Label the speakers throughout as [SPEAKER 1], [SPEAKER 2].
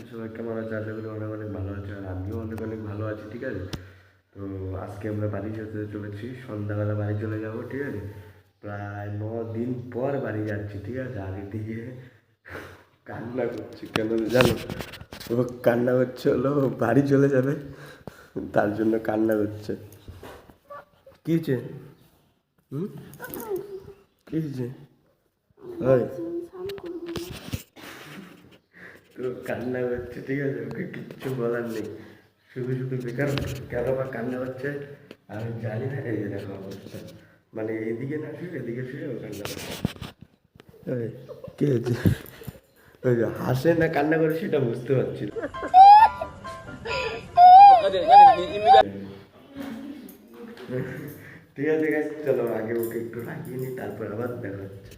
[SPEAKER 1] সবাই কেমন আছে? আশা করি অনেক অনেক ভালো আছে, আর আমিও অনেক অনেক ভালো আছি। ঠিক আছে, তো আজকে আমরা বাড়ি যেতে চলেছি, সন্ধ্যাবেলা বাড়ি চলে যাব। ঠিক আছে, প্রায় 9 দিন পর বাড়ি যাচ্ছি। ঠিক আছে, আগের দিকে কান্না করছি কেন জানো? ও কান্না করছে হলো বাড়ি চলে যাবে, তার জন্য কান্না করছে। কী হয়েছে? কী হয়েছে? ওই তো কান্না করছে। ঠিক আছে, ওকে কিচ্ছু বলার নেই, শুধু শুধু বেকার কেন বা কান্না করছে আমি জানি না। এই যে দেখো অবস্থা, মানে এদিকে না শুয়ে এদিকে শুয়ে ও কান্না করছে। কে হয়েছে? ওই যে হাসে না কান্না করে সেটা বুঝতে পারছি না। ঠিক আছে গাইস, চলো আগে ওকে একটু রাখিয়ে নিই, তারপর আবার দেখা হচ্ছে।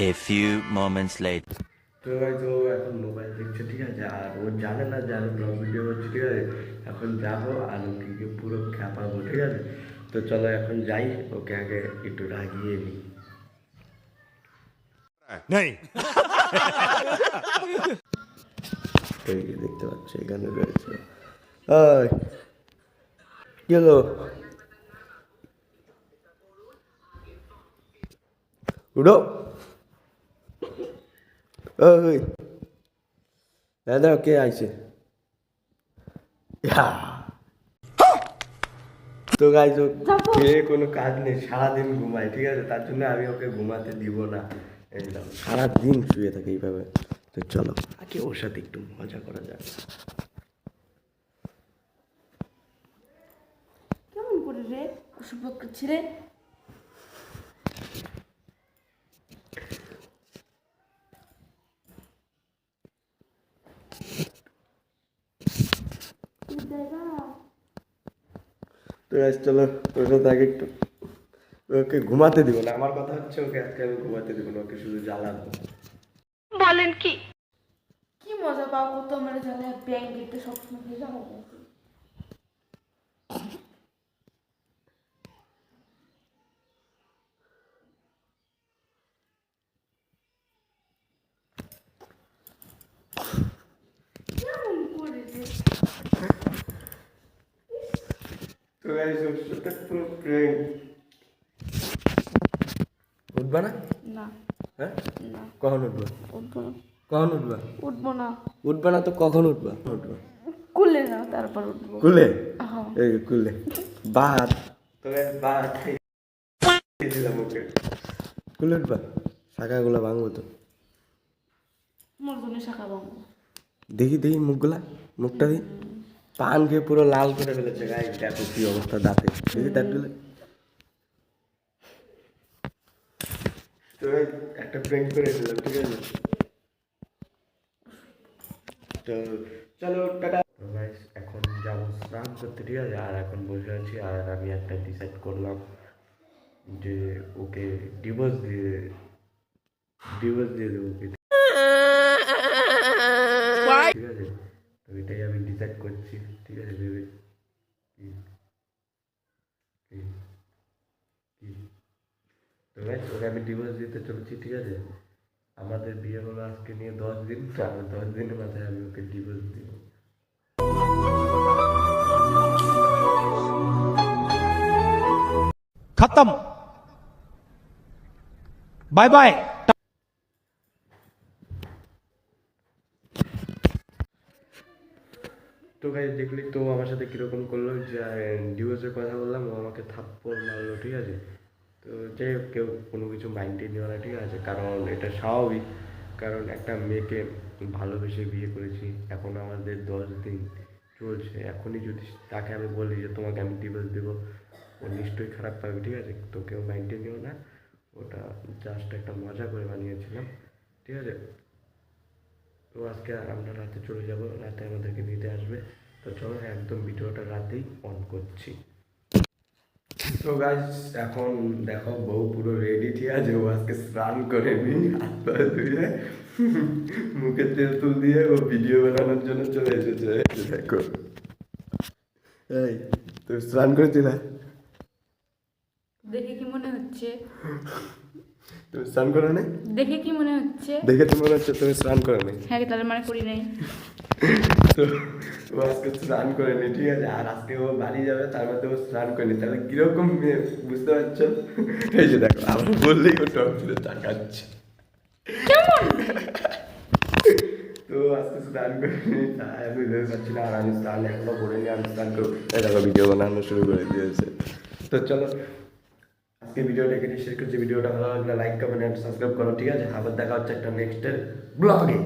[SPEAKER 2] A few moments later.
[SPEAKER 1] তো হয়তো এখন মোবাইল দেখছে। ঠিক আছে, আর ও জানে না যে আমি ব্লগ ভিডিও করছি। ঠিক আছে, এখন যাবো আর ওকে পুরো খ্যাপাবো। ঠিক আছে, তো চলো এখন যাই, ওকে আগে একটু রাগিয়ে নিই।
[SPEAKER 3] নেই
[SPEAKER 1] এই যে দেখতে পাচ্ছ এখানে রয়েছে। ওই কি হলো? উঠো। ওই দাদা কে আইছে? তো গাইজ খেয়ে কোনো কাজ নেই, সারাদিন ঘুমায়। ঠিক আছে, তার জন্য আমি ওকে ঘুমাতে দিব না, একদম সারাদিন শুয়ে থাকে এইভাবে। তো চলো আগে ওর সাথে একটু মজা করা যাক।
[SPEAKER 4] কেমন করে রে অসভ্য করছি রে?
[SPEAKER 1] তো গাইজ চলো ওর সাথে আগে একটু, ওকে ঘুমাতে দিব না। আমার কথা হচ্ছে ওকে আজকে আমি ঘুমাতে দিব না, ওকে শুধু জ্বালাবো।
[SPEAKER 4] বলেন কি? কি মজা পাবো তো আমার জানে ব্যাংক দিতে সবসময় হয়ে যাবো। কেমন করে রে?
[SPEAKER 1] তো গাইজ ওর সাথে পুরো প্রেম। উঠবা না?
[SPEAKER 4] না
[SPEAKER 1] হ্যাঁ,
[SPEAKER 4] না
[SPEAKER 1] কখন উঠবা?
[SPEAKER 4] উঠবো না,
[SPEAKER 1] কখন উঠবা?
[SPEAKER 4] উঠবো না।
[SPEAKER 1] উঠবা না তো কখন উঠবা? উঠবা
[SPEAKER 4] কুলে না তারপর উঠবো।
[SPEAKER 1] কুলে?
[SPEAKER 4] হ্যাঁ।
[SPEAKER 1] এই কুলে ভাত, তবে ভাত খাইয়ে দিলাম ওকে। কুলে উঠবা? শাখাগুলো ভাঙবো তো।
[SPEAKER 4] মোর জন্য শাখা ভাঙবো।
[SPEAKER 1] দেখি দেখি মুখগুলা, মুখটা দিই। পান খেয়ে পুরো লাল করে ফেলেছে গায়ে, দেখো কি অবস্থা দাঁতে, দেখি দাঁতগুলো। তো এই একটা প্র্যাঙ্ক করে দিলাম। ঠিক আছে, তো চলো টাটা। তো গাইস এখন যাবো স্নান করতে। ঠিক আছে, আর এখন বসে আছি, আর আমি একটা ডিসাইড করলাম যে ওকে ডিভোর্স দিয়ে দেবো ওকে। ঠিক আছে, তো এটাই আমি ডিসাইড করছি। ঠিক আছে ভেবে কি কি কি তো গাইস ওকে আমি ডিভোর্স দিতে চলেছি। ঠিক আছে, আমাদের বিয়ে হলো আজকে নিয়ে 10 দিন, আর 10 দিনের মাথায় আমি ওকে ডিভোর্স দিব।
[SPEAKER 3] खत्म बाय बाय।
[SPEAKER 1] তো গাইস দেখলি তো আমার সাথে কিরকম করলো, যে ডিভোর্সের কথা বললাম, ও আমাকে থাপ্পড় মারলো। ঠিক আছে, তো যাই হোক, কেউ কোনো কিছু মাইন্ডে নিও না। ঠিক আছে, কারণ এটা স্বাভাবিক, কারণ একটা মেয়েকে ভালোবেসে বিয়ে করেছি, এখন আমাদের 10 দিন চলছে। এখনই যদি তাকে আমি বলি যে তোমাকে আমি ডিভোর্স দেবো, ও নিশ্চয়ই খারাপ পাবে। ঠিক আছে, তো কেউ মাইন্ডে নিও না, ওটা জাস্ট একটা মজা করে বানিয়েছিলাম। ঠিক আছে, তো আজকে আমরা রাতে চলে যাব, রাতে আমাদেরকে নিতে আসবে। তো চলো একদম ভিডিওটা রাতেই অন করছি। তো গাইস এখন দেখো বউ পুরো রেডি। ঠিক আছে, ও আজকে স্নান করে নি, হাত পা ধুয়ে মুখে তেল তুল দিয়ে ও ভিডিও বানানোর জন্য চলে এসেছে। দেখো এই তুই স্নান করেছি না?
[SPEAKER 4] দেখে কি মনে হচ্ছে?
[SPEAKER 1] তুমি স্নান করো না?
[SPEAKER 4] দেখে কি মনে হচ্ছে?
[SPEAKER 1] দেখে তো মনে হচ্ছে তুমি স্নান করো না।
[SPEAKER 4] হ্যাঁ তাহলে মানে করি নাই।
[SPEAKER 1] তো ও আজকে স্নান করেনি, ঠিক আছে, আর আজকে ও বাড়ি যাবে, তার মধ্যে ও স্নান করেনি, তাহলে কিরকম মেয়ে বুঝতে পারছো? এই যে দেখো, আমার বললেই ও টপ তুলে তাকাচ্ছে। তো আজকে স্নান করিনি, তাই আমি ভেবে পাচ্ছি না, আর আমি স্নান এখনো করিনি, আমি স্নান করবো, এই দেখো ভিডিও বানানো শুরু করে দিয়েছে। তো চলো আজকে ভিডিওটা এখানে শেষ করছি। ভিডিওটা ভালো লাগলে লাইক কমেন্ট সাবস্ক্রাইব করো, ঠিক আছে? আবার দেখা হচ্ছে একটা নেক্সটের ব্লগে।